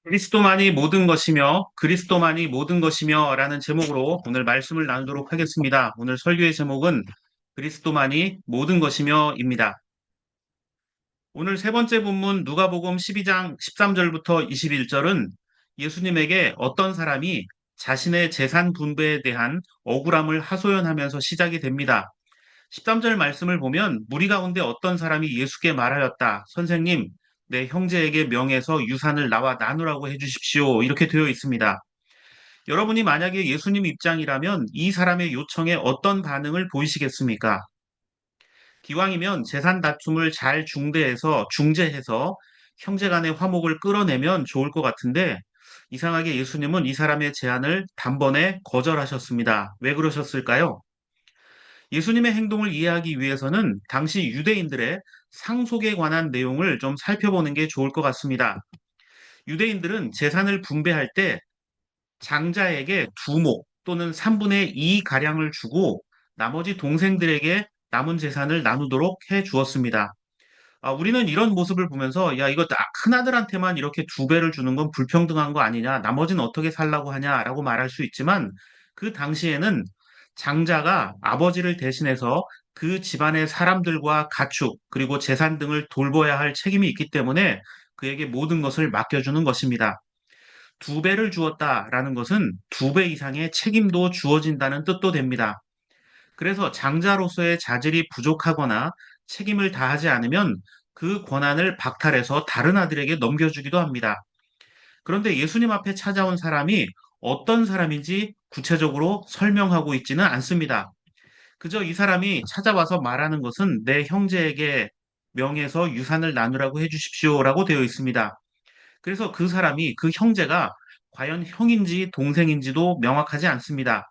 그리스도만이 모든 것이며 그리스도만이 모든 것이며 라는 제목으로 오늘 말씀을 나누도록 하겠습니다. 오늘 설교의 제목은 그리스도만이 모든 것이며입니다. 오늘 세 번째 본문 누가복음 12장 13절부터 21절은 예수님에게 어떤 사람이 자신의 재산 분배에 대한 억울함을 하소연하면서 시작이 됩니다. 13절 말씀을 보면 무리 가운데 어떤 사람이 예수께 말하였다. 선생님, 내 형제에게 명해서 유산을 나와 나누라고 해주십시오. 이렇게 되어 있습니다. 여러분이 만약에 예수님 입장이라면 이 사람의 요청에 어떤 반응을 보이시겠습니까? 기왕이면 재산 다툼을 잘 중재해서 형제 간의 화목을 끌어내면 좋을 것 같은데 이상하게 예수님은 이 사람의 제안을 단번에 거절하셨습니다. 왜 그러셨을까요? 예수님의 행동을 이해하기 위해서는 당시 유대인들의 상속에 관한 내용을 좀 살펴보는 게 좋을 것 같습니다. 유대인들은 재산을 분배할 때 장자에게 두목 또는 3분의 2 가량을 주고 나머지 동생들에게 남은 재산을 나누도록 해 주었습니다. 우리는 이런 모습을 보면서 야, 이거 큰아들한테만 이렇게 두 배를 주는 건 불평등한 거 아니냐, 나머지는 어떻게 살라고 하냐라고 말할 수 있지만 그 당시에는 장자가 아버지를 대신해서 그 집안의 사람들과 가축 그리고 재산 등을 돌봐야 할 책임이 있기 때문에 그에게 모든 것을 맡겨주는 것입니다. 두 배를 주었다라는 것은 두 배 이상의 책임도 주어진다는 뜻도 됩니다. 그래서 장자로서의 자질이 부족하거나 책임을 다하지 않으면 그 권한을 박탈해서 다른 아들에게 넘겨주기도 합니다. 그런데 예수님 앞에 찾아온 사람이 어떤 사람인지 구체적으로 설명하고 있지는 않습니다. 그저 이 사람이 찾아와서 말하는 것은 내 형제에게 명해서 유산을 나누라고 해주십시오라고 되어 있습니다. 그래서 그 사람이 그 형제가 과연 형인지 동생인지도 명확하지 않습니다.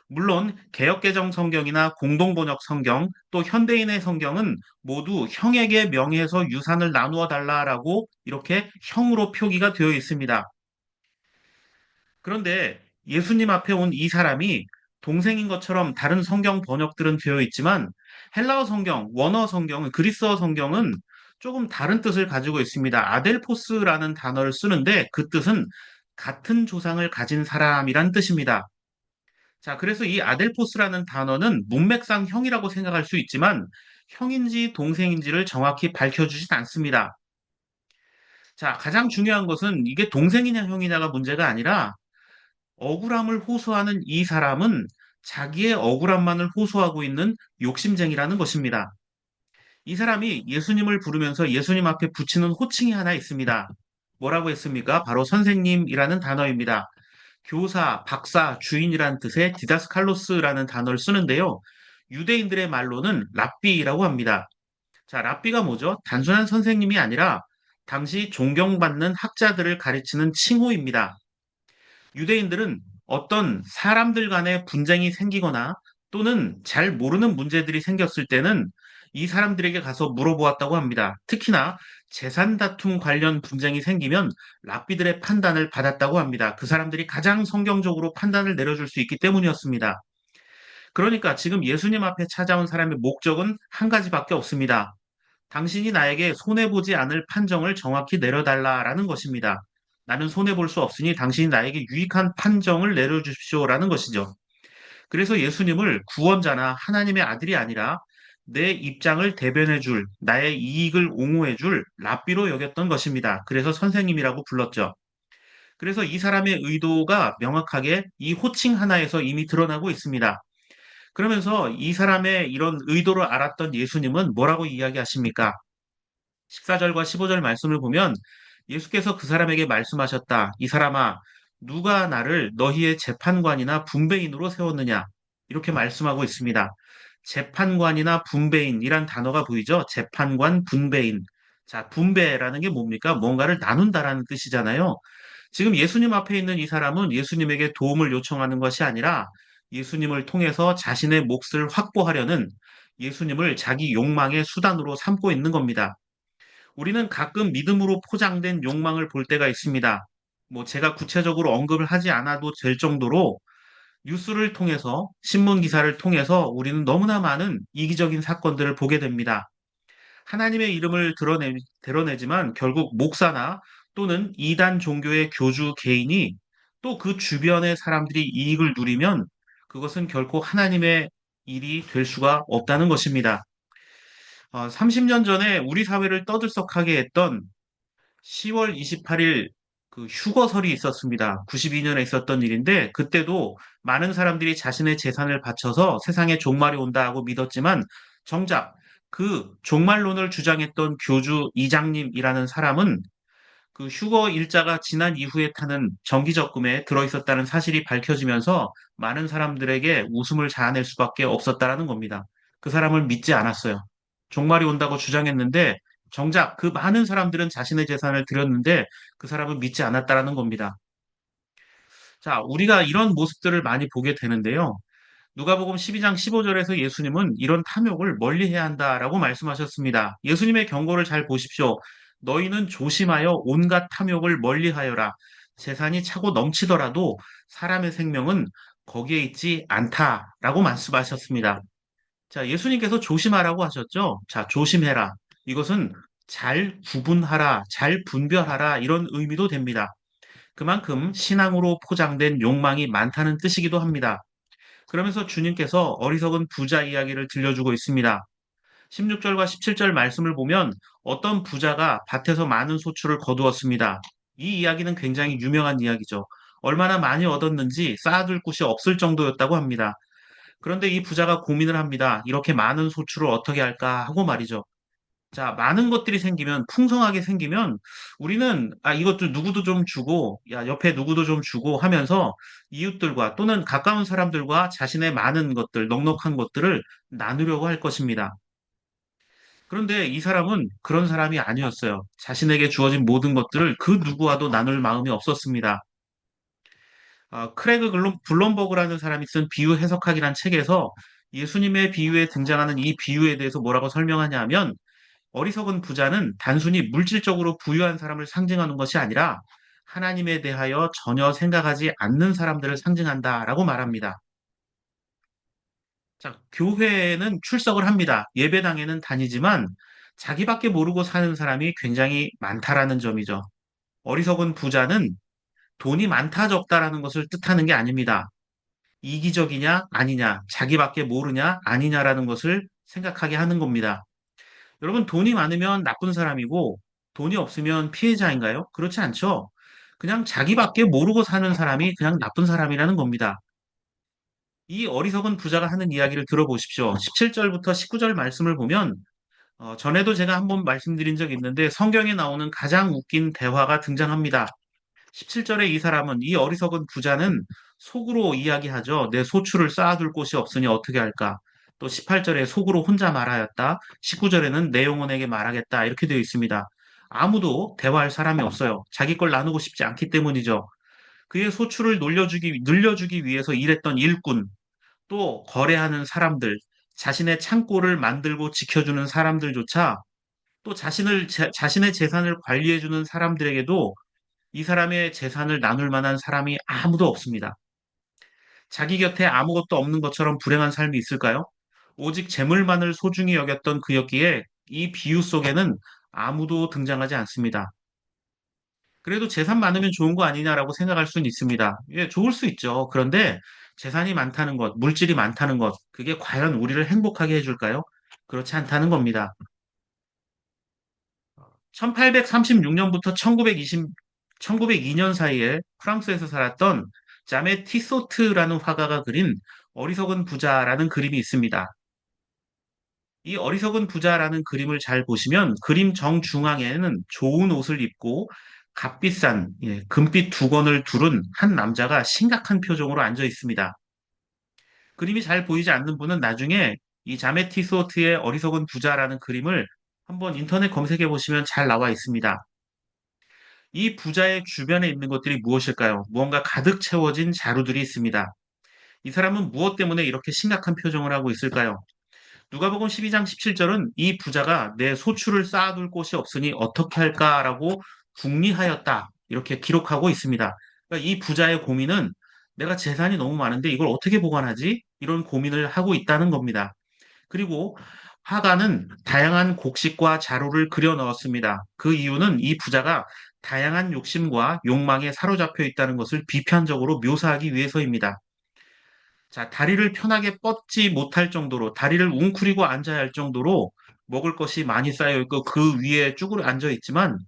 물론 개역개정 성경이나 공동번역 성경 또 현대인의 성경은 모두 형에게 명해서 유산을 나누어 달라라고 이렇게 형으로 표기가 되어 있습니다. 그런데 예수님 앞에 온 이 사람이 동생인 것처럼 다른 성경 번역들은 되어 있지만 헬라어 성경, 원어 성경은 그리스어 성경은 조금 다른 뜻을 가지고 있습니다. 아델포스라는 단어를 쓰는데 그 뜻은 같은 조상을 가진 사람이란 뜻입니다. 자, 그래서 이 아델포스라는 단어는 문맥상 형이라고 생각할 수 있지만 형인지 동생인지를 정확히 밝혀주진 않습니다. 자, 가장 중요한 것은 이게 동생이냐 형이냐가 문제가 아니라 억울함을 호소하는 이 사람은 자기의 억울함만을 호소하고 있는 욕심쟁이라는 것입니다. 이 사람이 예수님을 부르면서 예수님 앞에 붙이는 호칭이 하나 있습니다. 뭐라고 했습니까? 바로 선생님이라는 단어입니다. 교사, 박사, 주인이라는 뜻의 디다스칼로스라는 단어를 쓰는데요. 유대인들의 말로는 랍비라고 합니다. 자, 랍비가 뭐죠? 단순한 선생님이 아니라 당시 존경받는 학자들을 가르치는 칭호입니다. 유대인들은 어떤 사람들 간의 분쟁이 생기거나 또는 잘 모르는 문제들이 생겼을 때는 이 사람들에게 가서 물어보았다고 합니다. 특히나 재산 다툼 관련 분쟁이 생기면 랍비들의 판단을 받았다고 합니다. 그 사람들이 가장 성경적으로 판단을 내려줄 수 있기 때문이었습니다. 그러니까 지금 예수님 앞에 찾아온 사람의 목적은 한 가지밖에 없습니다. 당신이 나에게 손해보지 않을 판정을 정확히 내려달라라는 것입니다. 나는 손해볼 수 없으니 당신이 나에게 유익한 판정을 내려주십시오라는 것이죠. 그래서 예수님을 구원자나 하나님의 아들이 아니라 내 입장을 대변해 줄, 나의 이익을 옹호해 줄 랍비로 여겼던 것입니다. 그래서 선생님이라고 불렀죠. 그래서 이 사람의 의도가 명확하게 이 호칭 하나에서 이미 드러나고 있습니다. 그러면서 이 사람의 이런 의도를 알았던 예수님은 뭐라고 이야기하십니까? 14절과 15절 말씀을 보면 예수께서 그 사람에게 말씀하셨다. 이 사람아, 누가 나를 너희의 재판관이나 분배인으로 세웠느냐? 이렇게 말씀하고 있습니다. 재판관이나 분배인이란 단어가 보이죠? 재판관, 분배인. 자, 분배라는 게 뭡니까? 뭔가를 나눈다라는 뜻이잖아요. 지금 예수님 앞에 있는 이 사람은 예수님에게 도움을 요청하는 것이 아니라 예수님을 통해서 자신의 몫을 확보하려는 예수님을 자기 욕망의 수단으로 삼고 있는 겁니다. 우리는 가끔 믿음으로 포장된 욕망을 볼 때가 있습니다. 뭐 제가 구체적으로 언급을 하지 않아도 될 정도로 뉴스를 통해서 신문 기사를 통해서 우리는 너무나 많은 이기적인 사건들을 보게 됩니다. 하나님의 이름을 드러내지만 결국 목사나 또는 이단 종교의 교주 개인이 또 그 주변의 사람들이 이익을 누리면 그것은 결코 하나님의 일이 될 수가 없다는 것입니다. 30년 전에 우리 사회를 떠들썩하게 했던 10월 28일 그 휴거설이 있었습니다. 92년에 있었던 일인데 그때도 많은 사람들이 자신의 재산을 바쳐서 세상에 종말이 온다 하고 믿었지만 정작 그 종말론을 주장했던 교주 이장님이라는 사람은 그 휴거 일자가 지난 이후에 타는 정기적금에 들어있었다는 사실이 밝혀지면서 많은 사람들에게 웃음을 자아낼 수밖에 없었다라는 겁니다. 그 사람을 믿지 않았어요. 종말이 온다고 주장했는데 정작 그 많은 사람들은 자신의 재산을 들였는데 그 사람은 믿지 않았다라는 겁니다. 자, 우리가 이런 모습들을 많이 보게 되는데요. 누가복음 12장 15절에서 예수님은 이런 탐욕을 멀리해야 한다라고 말씀하셨습니다. 예수님의 경고를 잘 보십시오. 너희는 조심하여 온갖 탐욕을 멀리하여라. 재산이 차고 넘치더라도 사람의 생명은 거기에 있지 않다라고 말씀하셨습니다. 자, 예수님께서 조심하라고 하셨죠? 자, 조심해라. 이것은 잘 구분하라, 잘 분별하라 이런 의미도 됩니다. 그만큼 신앙으로 포장된 욕망이 많다는 뜻이기도 합니다. 그러면서 주님께서 어리석은 부자 이야기를 들려주고 있습니다. 16절과 17절 말씀을 보면 어떤 부자가 밭에서 많은 소출을 거두었습니다. 이 이야기는 굉장히 유명한 이야기죠. 얼마나 많이 얻었는지 쌓아둘 곳이 없을 정도였다고 합니다. 그런데 이 부자가 고민을 합니다. 이렇게 많은 소출을 어떻게 할까 하고 말이죠. 자, 많은 것들이 생기면, 풍성하게 생기면, 우리는, 이것도 누구도 좀 주고, 야, 옆에 누구도 좀 주고 하면서 이웃들과 또는 가까운 사람들과 자신의 많은 것들, 넉넉한 것들을 나누려고 할 것입니다. 그런데 이 사람은 그런 사람이 아니었어요. 자신에게 주어진 모든 것들을 그 누구와도 나눌 마음이 없었습니다. 크레그 블럼버그라는 사람이 쓴 비유 해석학이란 책에서 예수님의 비유에 등장하는 이 비유에 대해서 뭐라고 설명하냐 하면 어리석은 부자는 단순히 물질적으로 부유한 사람을 상징하는 것이 아니라 하나님에 대하여 전혀 생각하지 않는 사람들을 상징한다라고 말합니다. 자, 교회에는 출석을 합니다. 예배당에는 다니지만 자기밖에 모르고 사는 사람이 굉장히 많다라는 점이죠. 어리석은 부자는 돈이 많다 적다라는 것을 뜻하는 게 아닙니다. 이기적이냐 아니냐, 자기밖에 모르냐 아니냐라는 것을 생각하게 하는 겁니다. 여러분, 돈이 많으면 나쁜 사람이고, 돈이 없으면 피해자인가요? 그렇지 않죠. 그냥 자기밖에 모르고 사는 사람이 그냥 나쁜 사람이라는 겁니다. 이 어리석은 부자가 하는 이야기를 들어보십시오. 17절부터 19절 말씀을 보면, 전에도 제가 한번 말씀드린 적이 있는데, 성경에 나오는 가장 웃긴 대화가 등장합니다. 17절에 이 사람은, 이 어리석은 부자는 속으로 이야기하죠. 내 소출을 쌓아둘 곳이 없으니 어떻게 할까? 또 18절에 속으로 혼자 말하였다. 19절에는 내 영혼에게 말하겠다. 이렇게 되어 있습니다. 아무도 대화할 사람이 없어요. 자기 걸 나누고 싶지 않기 때문이죠. 그의 소출을 늘려주기 위해서 일했던 일꾼, 또 거래하는 사람들, 자신의 창고를 만들고 지켜주는 사람들조차 또 자신의 재산을 관리해주는 사람들에게도 이 사람의 재산을 나눌 만한 사람이 아무도 없습니다. 자기 곁에 아무것도 없는 것처럼 불행한 삶이 있을까요? 오직 재물만을 소중히 여겼던 그였기에 이 비유 속에는 아무도 등장하지 않습니다. 그래도 재산 많으면 좋은 거 아니냐라고 생각할 수는 있습니다. 예, 좋을 수 있죠. 그런데 재산이 많다는 것, 물질이 많다는 것, 그게 과연 우리를 행복하게 해줄까요? 그렇지 않다는 겁니다. 1836년부터 1902년 사이에 프랑스에서 살았던 자메 티소트라는 화가가 그린 어리석은 부자라는 그림이 있습니다. 이 어리석은 부자라는 그림을 잘 보시면 그림 정중앙에는 좋은 옷을 입고 값비싼 금빛 두건을 두른 한 남자가 심각한 표정으로 앉아 있습니다. 그림이 잘 보이지 않는 분은 나중에 이 자메 티소트의 어리석은 부자라는 그림을 한번 인터넷 검색해 보시면 잘 나와 있습니다. 이 부자의 주변에 있는 것들이 무엇일까요? 무언가 가득 채워진 자루들이 있습니다. 이 사람은 무엇 때문에 이렇게 심각한 표정을 하고 있을까요? 누가복음 12장 17절은 이 부자가 내 소출을 쌓아둘 곳이 없으니 어떻게 할까라고 궁리하였다. 이렇게 기록하고 있습니다. 그러니까 이 부자의 고민은 내가 재산이 너무 많은데 이걸 어떻게 보관하지? 이런 고민을 하고 있다는 겁니다. 그리고 화가는 다양한 곡식과 자루를 그려 넣었습니다. 그 이유는 이 부자가 다양한 욕심과 욕망에 사로잡혀 있다는 것을 비판적으로 묘사하기 위해서입니다. 자, 다리를 편하게 뻗지 못할 정도로, 다리를 웅크리고 앉아야 할 정도로 먹을 것이 많이 쌓여 있고 그 위에 쭈그려 앉아 있지만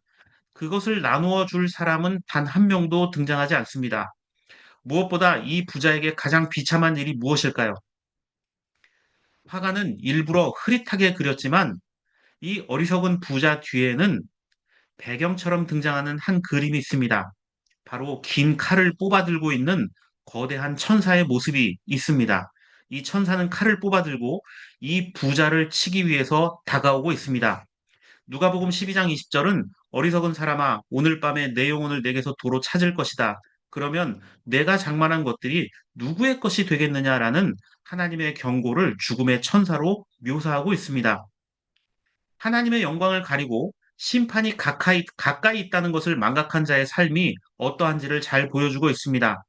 그것을 나누어 줄 사람은 단 한 명도 등장하지 않습니다. 무엇보다 이 부자에게 가장 비참한 일이 무엇일까요? 화가는 일부러 흐릿하게 그렸지만 이 어리석은 부자 뒤에는 배경처럼 등장하는 한 그림이 있습니다. 바로 긴 칼을 뽑아들고 있는 거대한 천사의 모습이 있습니다. 이 천사는 칼을 뽑아들고 이 부자를 치기 위해서 다가오고 있습니다. 누가복음 12장 20절은 어리석은 사람아 오늘 밤에 내 영혼을 내게서 도로 찾을 것이다. 그러면 내가 장만한 것들이 누구의 것이 되겠느냐라는 하나님의 경고를 죽음의 천사로 묘사하고 있습니다. 하나님의 영광을 가리고 심판이 가까이 있다는 것을 망각한 자의 삶이 어떠한지를 잘 보여주고 있습니다.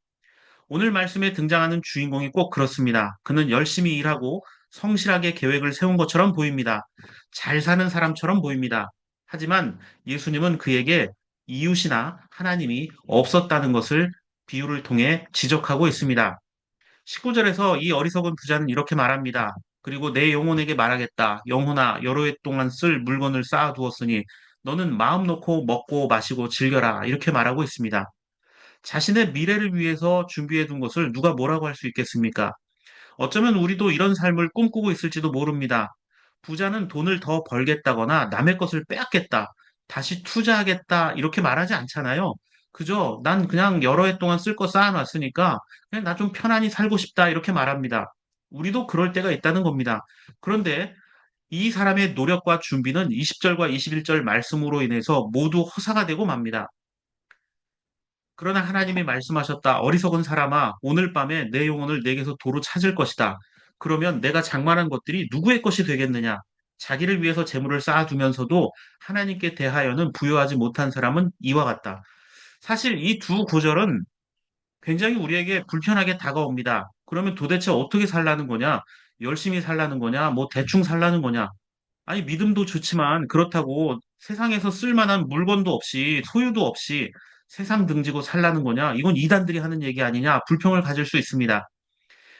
오늘 말씀에 등장하는 주인공이 꼭 그렇습니다. 그는 열심히 일하고 성실하게 계획을 세운 것처럼 보입니다. 잘 사는 사람처럼 보입니다. 하지만 예수님은 그에게 이웃이나 하나님이 없었다는 것을 비유를 통해 지적하고 있습니다. 19절에서 이 어리석은 부자는 이렇게 말합니다. 그리고 내 영혼에게 말하겠다. 영혼아, 여러 해 동안 쓸 물건을 쌓아두었으니 너는 마음 놓고 먹고 마시고 즐겨라. 이렇게 말하고 있습니다. 자신의 미래를 위해서 준비해 둔 것을 누가 뭐라고 할 수 있겠습니까? 어쩌면 우리도 이런 삶을 꿈꾸고 있을지도 모릅니다. 부자는 돈을 더 벌겠다거나 남의 것을 빼앗겠다, 다시 투자하겠다, 이렇게 말하지 않잖아요. 그저 난 그냥 여러 해 동안 쓸 거 쌓아놨으니까 그냥 나 좀 편안히 살고 싶다, 이렇게 말합니다. 우리도 그럴 때가 있다는 겁니다. 그런데 이 사람의 노력과 준비는 20절과 21절 말씀으로 인해서 모두 허사가 되고 맙니다. 그러나 하나님이 말씀하셨다. 어리석은 사람아, 오늘 밤에 내 영혼을 내게서 도로 찾을 것이다. 그러면 내가 장만한 것들이 누구의 것이 되겠느냐? 자기를 위해서 재물을 쌓아두면서도 하나님께 대하여는 부여하지 못한 사람은 이와 같다. 사실 이 두 구절은 굉장히 우리에게 불편하게 다가옵니다. 그러면 도대체 어떻게 살라는 거냐? 열심히 살라는 거냐? 뭐 대충 살라는 거냐? 아니, 믿음도 좋지만 그렇다고 세상에서 쓸만한 물건도 없이 소유도 없이 세상 등지고 살라는 거냐? 이건 이단들이 하는 얘기 아니냐? 불평을 가질 수 있습니다.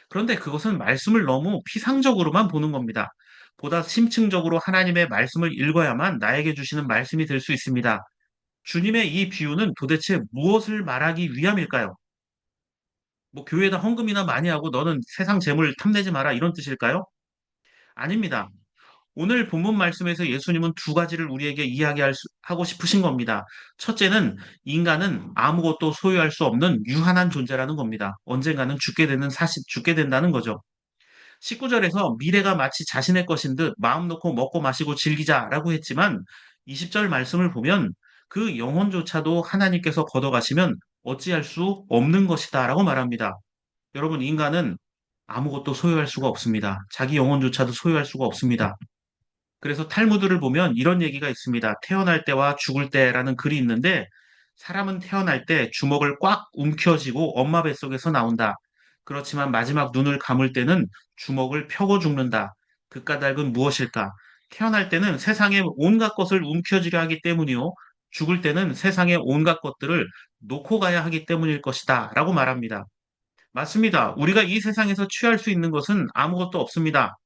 그런데 그것은 말씀을 너무 피상적으로만 보는 겁니다. 보다 심층적으로 하나님의 말씀을 읽어야만 나에게 주시는 말씀이 될 수 있습니다. 주님의 이 비유는 도대체 무엇을 말하기 위함일까요? 뭐 교회에다 헌금이나 많이 하고 너는 세상 재물 탐내지 마라 이런 뜻일까요? 아닙니다. 오늘 본문 말씀에서 예수님은 두 가지를 우리에게 하고 싶으신 겁니다. 첫째는 인간은 아무것도 소유할 수 없는 유한한 존재라는 겁니다. 언젠가는 죽게 된다는 거죠. 19절에서 미래가 마치 자신의 것인 듯 마음 놓고 먹고 마시고 즐기자라고 했지만 20절 말씀을 보면 그 영혼조차도 하나님께서 걷어가시면 어찌할 수 없는 것이다라고 말합니다. 여러분, 인간은 아무것도 소유할 수가 없습니다. 자기 영혼조차도 소유할 수가 없습니다. 그래서 탈무드를 보면 이런 얘기가 있습니다. 태어날 때와 죽을 때라는 글이 있는데 사람은 태어날 때 주먹을 꽉 움켜쥐고 엄마 뱃속에서 나온다. 그렇지만 마지막 눈을 감을 때는 주먹을 펴고 죽는다. 그 까닭은 무엇일까? 태어날 때는 세상의 온갖 것을 움켜쥐려 하기 때문이요. 죽을 때는 세상의 온갖 것들을 놓고 가야 하기 때문일 것이다. 라고 말합니다. 맞습니다. 우리가 이 세상에서 취할 수 있는 것은 아무것도 없습니다.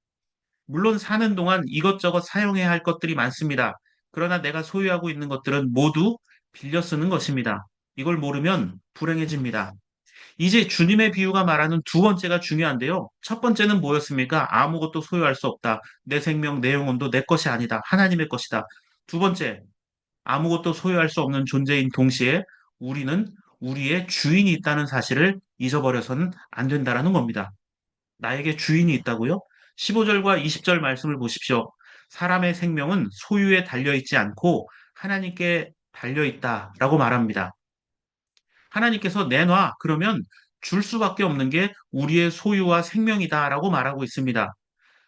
물론 사는 동안 이것저것 사용해야 할 것들이 많습니다. 그러나 내가 소유하고 있는 것들은 모두 빌려 쓰는 것입니다. 이걸 모르면 불행해집니다. 이제 주님의 비유가 말하는 두 번째가 중요한데요. 첫 번째는 뭐였습니까? 아무것도 소유할 수 없다. 내 생명, 내 영혼도 내 것이 아니다. 하나님의 것이다. 두 번째, 아무것도 소유할 수 없는 존재인 동시에 우리는 우리의 주인이 있다는 사실을 잊어버려서는 안 된다라는 겁니다. 나에게 주인이 있다고요? 15절과 20절 말씀을 보십시오. 사람의 생명은 소유에 달려있지 않고 하나님께 달려있다라고 말합니다. 하나님께서 내놔. 그러면 줄 수밖에 없는 게 우리의 소유와 생명이다라고 말하고 있습니다.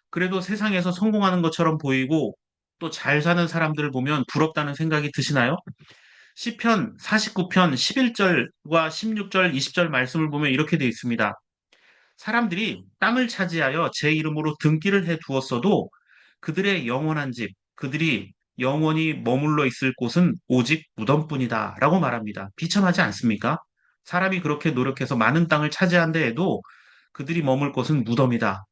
그래도 세상에서 성공하는 것처럼 보이고 또 잘 사는 사람들을 보면 부럽다는 생각이 드시나요? 시편 49편 11절과 16절, 20절 말씀을 보면 이렇게 되어 있습니다. 사람들이 땅을 차지하여 제 이름으로 등기를 해 두었어도 그들의 영원한 집, 그들이 영원히 머물러 있을 곳은 오직 무덤뿐이다. 라고 말합니다. 비참하지 않습니까? 사람이 그렇게 노력해서 많은 땅을 차지한다 해도 그들이 머물 곳은 무덤이다.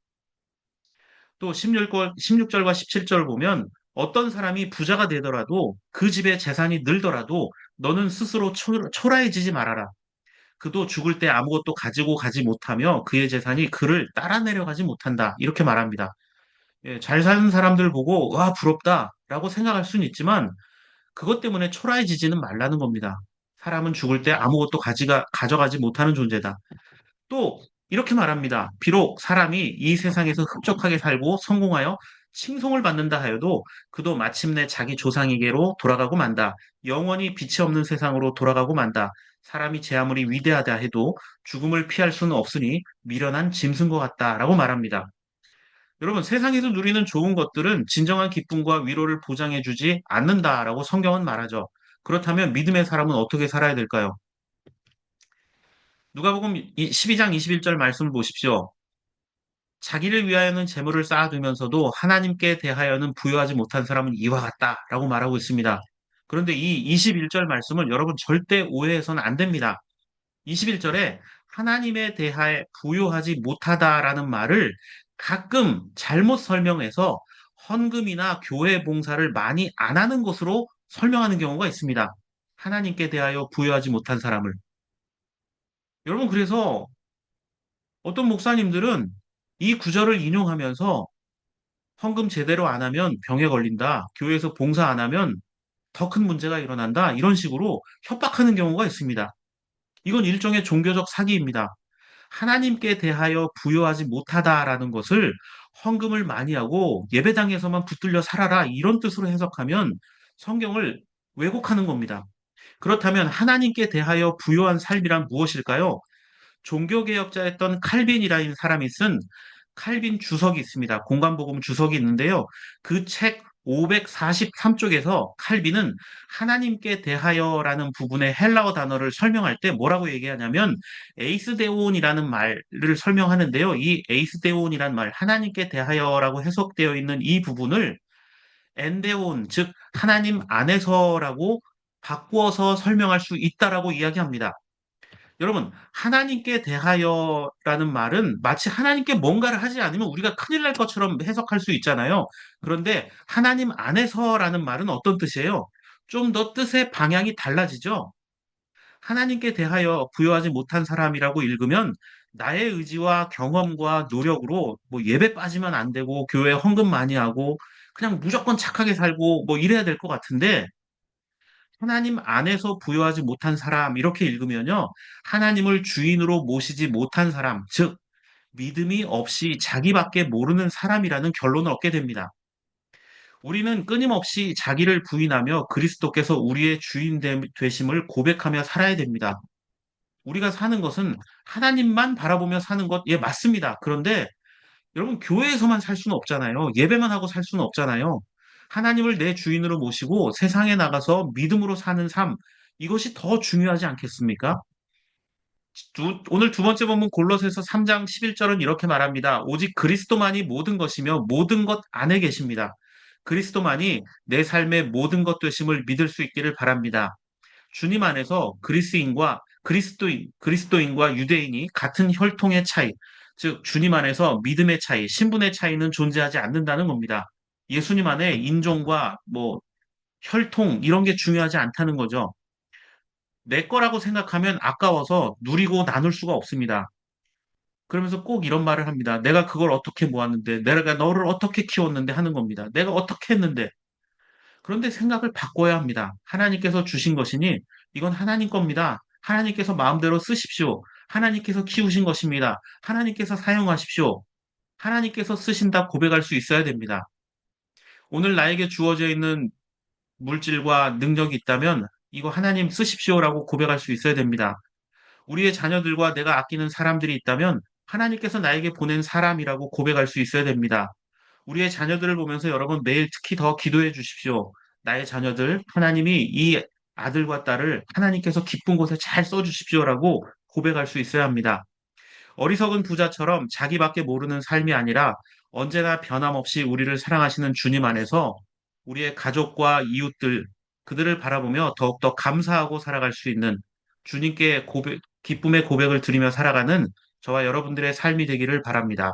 또 16절과 17절 보면 어떤 사람이 부자가 되더라도 그 집의 재산이 늘더라도 너는 스스로 초라해지지 말아라. 그도 죽을 때 아무것도 가지고 가지 못하며 그의 재산이 그를 따라 내려가지 못한다. 이렇게 말합니다. 예, 잘 사는 사람들 보고 와 부럽다라고 생각할 수는 있지만 그것 때문에 초라해지지는 말라는 겁니다. 사람은 죽을 때 아무것도 가져가지 못하는 존재다. 또 이렇게 말합니다. 비록 사람이 이 세상에서 흡족하게 살고 성공하여 칭송을 받는다 하여도 그도 마침내 자기 조상에게로 돌아가고 만다. 영원히 빛이 없는 세상으로 돌아가고 만다. 사람이 제 아무리 위대하다 해도 죽음을 피할 수는 없으니 미련한 짐승 것 같다라고 말합니다. 여러분, 세상에서 누리는 좋은 것들은 진정한 기쁨과 위로를 보장해주지 않는다라고 성경은 말하죠. 그렇다면 믿음의 사람은 어떻게 살아야 될까요? 누가복음 12장 21절 말씀을 보십시오. 자기를 위하여는 재물을 쌓아두면서도 하나님께 대하여는 부여하지 못한 사람은 이와 같다라고 말하고 있습니다. 그런데 이 21절 말씀을 여러분 절대 오해해서는 안 됩니다. 21절에 하나님에 대하여 부여하지 못하다라는 말을 가끔 잘못 설명해서 헌금이나 교회 봉사를 많이 안 하는 것으로 설명하는 경우가 있습니다. 하나님께 대하여 부여하지 못한 사람을. 여러분, 그래서 어떤 목사님들은 이 구절을 인용하면서 헌금 제대로 안 하면 병에 걸린다. 교회에서 봉사 안 하면 더 큰 문제가 일어난다. 이런 식으로 협박하는 경우가 있습니다. 이건 일종의 종교적 사기입니다. 하나님께 대하여 부여하지 못하다라는 것을 헌금을 많이 하고 예배당에서만 붙들려 살아라. 이런 뜻으로 해석하면 성경을 왜곡하는 겁니다. 그렇다면 하나님께 대하여 부여한 삶이란 무엇일까요? 종교개혁자였던 칼빈이라는 사람이 쓴 칼빈 주석이 있습니다. 공간복음 주석이 있는데요. 그 책 543쪽에서 칼빈은 하나님께 대하여라는 부분의 헬라어 단어를 설명할 때 뭐라고 얘기하냐면 에이스데온이라는 말을 설명하는데요. 이 에이스데온이라는 말, 하나님께 대하여라고 해석되어 있는 이 부분을 엔데온, 즉 하나님 안에서라고 바꾸어서 설명할 수 있다라고 이야기합니다. 여러분, 하나님께 대하여라는 말은 마치 하나님께 뭔가를 하지 않으면 우리가 큰일 날 것처럼 해석할 수 있잖아요. 그런데 하나님 안에서라는 말은 어떤 뜻이에요? 좀 더 뜻의 방향이 달라지죠. 하나님께 대하여 부여하지 못한 사람이라고 읽으면 나의 의지와 경험과 노력으로 뭐 예배 빠지면 안 되고 교회 헌금 많이 하고 그냥 무조건 착하게 살고 뭐 이래야 될 것 같은데 하나님 안에서 부여하지 못한 사람, 이렇게 읽으면요. 하나님을 주인으로 모시지 못한 사람, 즉, 믿음이 없이 자기밖에 모르는 사람이라는 결론을 얻게 됩니다. 우리는 끊임없이 자기를 부인하며 그리스도께서 우리의 주인 되심을 고백하며 살아야 됩니다. 우리가 사는 것은 하나님만 바라보며 사는 것, 예, 맞습니다. 그런데 여러분, 교회에서만 살 수는 없잖아요. 예배만 하고 살 수는 없잖아요. 하나님을 내 주인으로 모시고 세상에 나가서 믿음으로 사는 삶, 이것이 더 중요하지 않겠습니까? 오늘 두 번째 본문 골로새서 3장 11절은 이렇게 말합니다. 오직 그리스도만이 모든 것이며 모든 것 안에 계십니다. 그리스도만이 내 삶의 모든 것 되심을 믿을 수 있기를 바랍니다. 주님 안에서 그리스도인과 유대인이 같은 혈통의 차이, 즉 주님 안에서 믿음의 차이, 신분의 차이는 존재하지 않는다는 겁니다. 예수님 안에 인종과 뭐 혈통 이런 게 중요하지 않다는 거죠. 내 거라고 생각하면 아까워서 누리고 나눌 수가 없습니다. 그러면서 꼭 이런 말을 합니다. 내가 그걸 어떻게 모았는데, 내가 너를 어떻게 키웠는데 하는 겁니다. 내가 어떻게 했는데. 그런데 생각을 바꿔야 합니다. 하나님께서 주신 것이니 이건 하나님 겁니다. 하나님께서 마음대로 쓰십시오. 하나님께서 키우신 것입니다. 하나님께서 사용하십시오. 하나님께서 쓰신다 고백할 수 있어야 됩니다. 오늘 나에게 주어져 있는 물질과 능력이 있다면 이거 하나님 쓰십시오라고 고백할 수 있어야 됩니다. 우리의 자녀들과 내가 아끼는 사람들이 있다면 하나님께서 나에게 보낸 사람이라고 고백할 수 있어야 됩니다. 우리의 자녀들을 보면서 여러분 매일 특히 더 기도해 주십시오. 나의 자녀들, 하나님이 이 아들과 딸을 하나님께서 기쁜 곳에 잘 써주십시오라고 고백할 수 있어야 합니다. 어리석은 부자처럼 자기밖에 모르는 삶이 아니라 언제나 변함없이 우리를 사랑하시는 주님 안에서 우리의 가족과 이웃들, 그들을 바라보며 더욱더 감사하고 살아갈 수 있는 주님께 기쁨의 고백을 드리며 살아가는 저와 여러분들의 삶이 되기를 바랍니다.